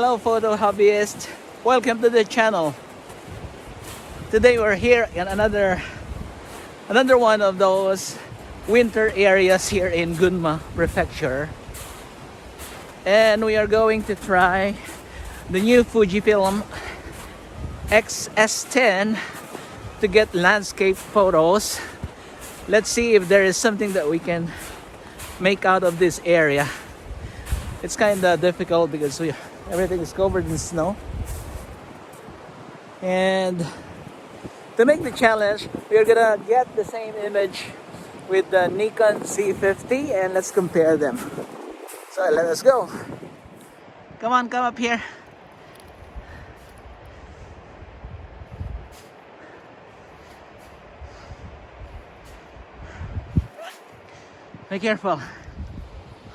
Hello photo hobbyist, welcome to the channel. Today we're here in another one of those winter areas here in Gunma Prefecture, and we are going to try the new Fujifilm X-S10 to get landscape photos. Let's see if there is something that we can make out of this area. It's kind of difficult because everything is covered in snow, and to make the challenge, we're gonna get the same image with the Nikon Z50 and let's compare them. So let us go. Come on, come up here. Be careful.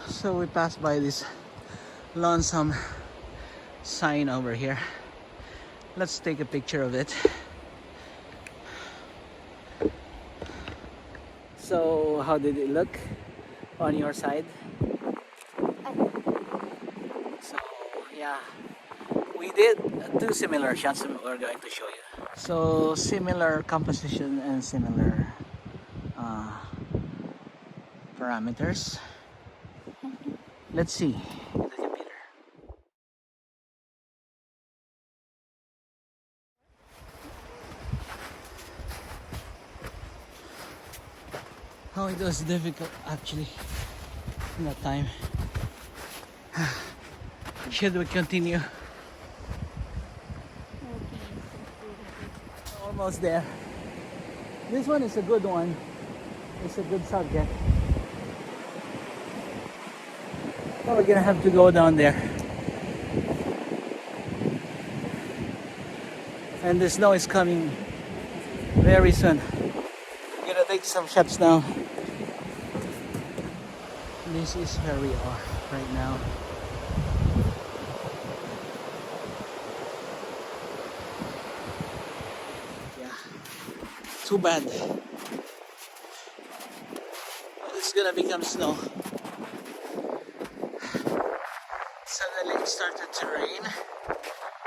So we passed by this lonesome sign over here. Let's take a picture of it. So how did it look on your side? So yeah, we did two similar shots that we're going to show you. So similar composition and similar parameters. Let's see the computer. Oh, it was difficult actually in that time. Should we continue? Almost there. This one is a good one. It's a good subject. Oh, we're gonna have to go down there. And the snow is coming very soon. We're gonna take some shots now. This is where we are right now. Yeah, too bad. It's gonna become snow. Suddenly it started to rain,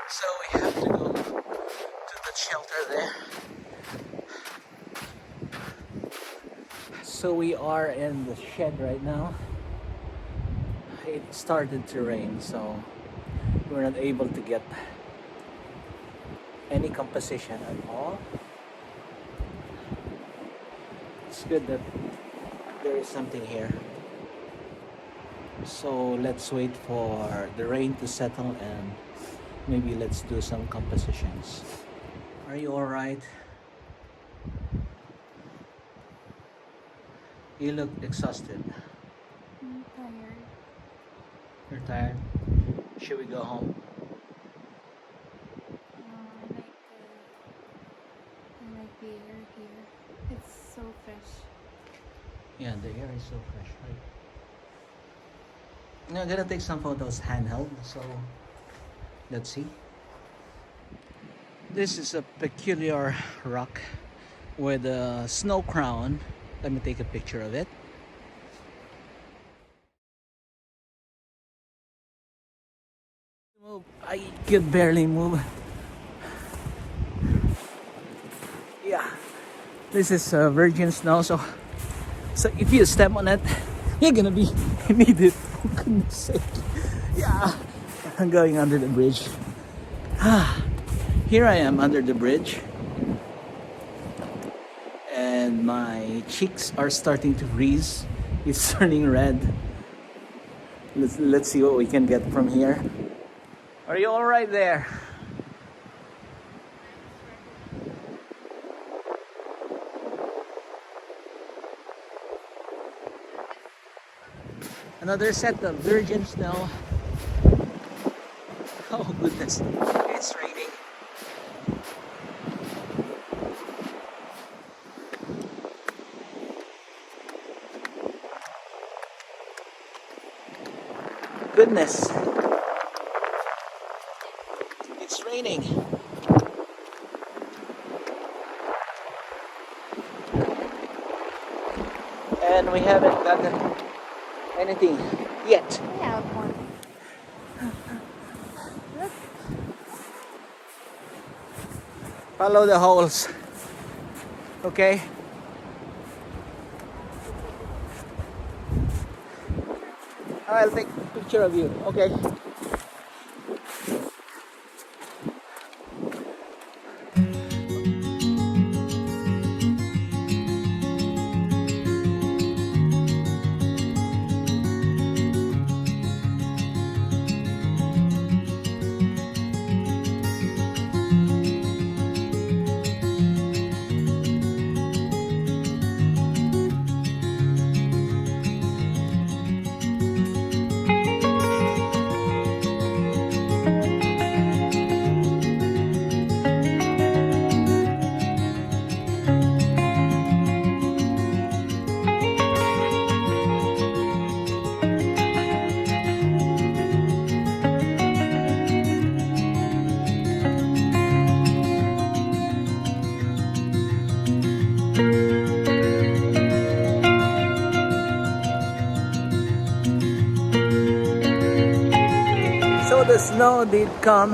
so we have to go to the shelter there. So we are in the shed right now. It started to rain, so we're not able to get any composition at all. It's good that there is something here. So let's wait for the rain to settle and maybe let's do some compositions. Are you all right? You look exhausted. I'm tired. You're tired? Should we go home? I like the air here. It's so fresh. Yeah, the air is so fresh, right? I'm gonna take some photos handheld, so let's see. This is a peculiar rock with a snow crown. Let me take a picture of it. I could barely move. Yeah, this is virgin snow, so if you step on it, you're gonna be immediate. For goodness sake. Yeah, I'm going under the bridge. Here I am under the bridge, and my cheeks are starting to freeze. It's turning red. Let's see what we can get from here. Are you all right there? Another set of virgin snow. Oh goodness, it's raining. Goodness, it's raining. And we haven't gotten anything yet. I have one. Follow the holes. Okay? I'll take a picture of you. Okay. So the snow did come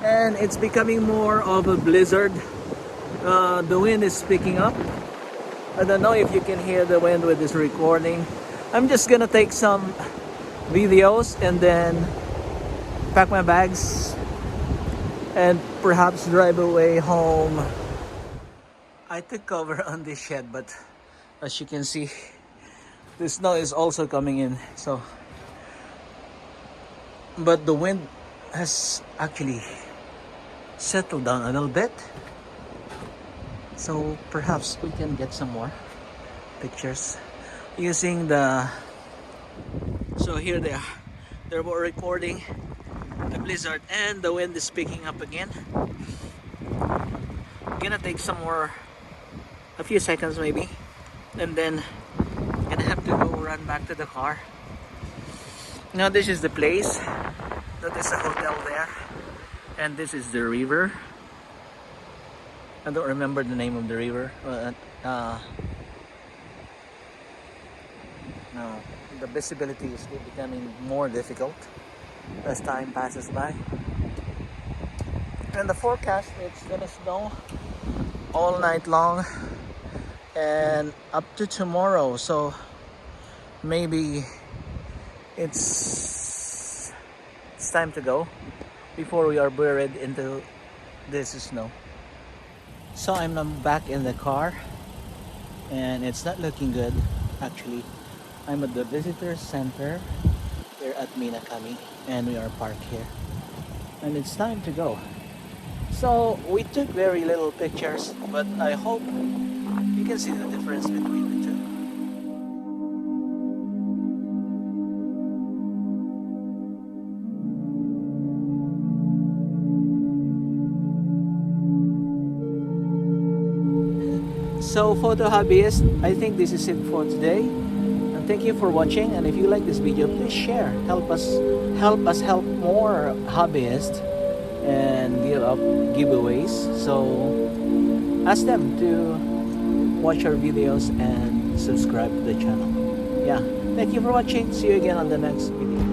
and it's becoming more of a blizzard. The wind is picking up. I don't know if you can hear the wind with this recording. I'm just gonna take some videos and then pack my bags and perhaps drive away home. I took cover on this shed, but as you can see, the snow is also coming in. So, but the wind has actually settled down a little bit. So perhaps we can get some more pictures using the... So here they are. They're recording the blizzard and the wind is picking up again. I'm gonna take some more, a few seconds maybe, and then I'm gonna have to go run back to the car. Now this is the place. That is a hotel there, and this is the river. I don't remember the name of the river. No, the visibility is becoming more difficult as time passes by. And the forecast, it's gonna snow all night long and up to tomorrow. So maybe it's time to go before we are buried into this snow. So I'm now back in the car and it's not looking good actually. I'm at the visitor center here at Minakami and we are parked here and it's time to go. So we took very little pictures, but I hope you can see the difference between the two. So photo hobbyist, I think this is it for today. And thank you for watching. And if you like this video, please share. Help us help more hobbyists and give up giveaways. So ask them to watch our videos and subscribe to the channel. Yeah. Thank you for watching. See you again on the next video.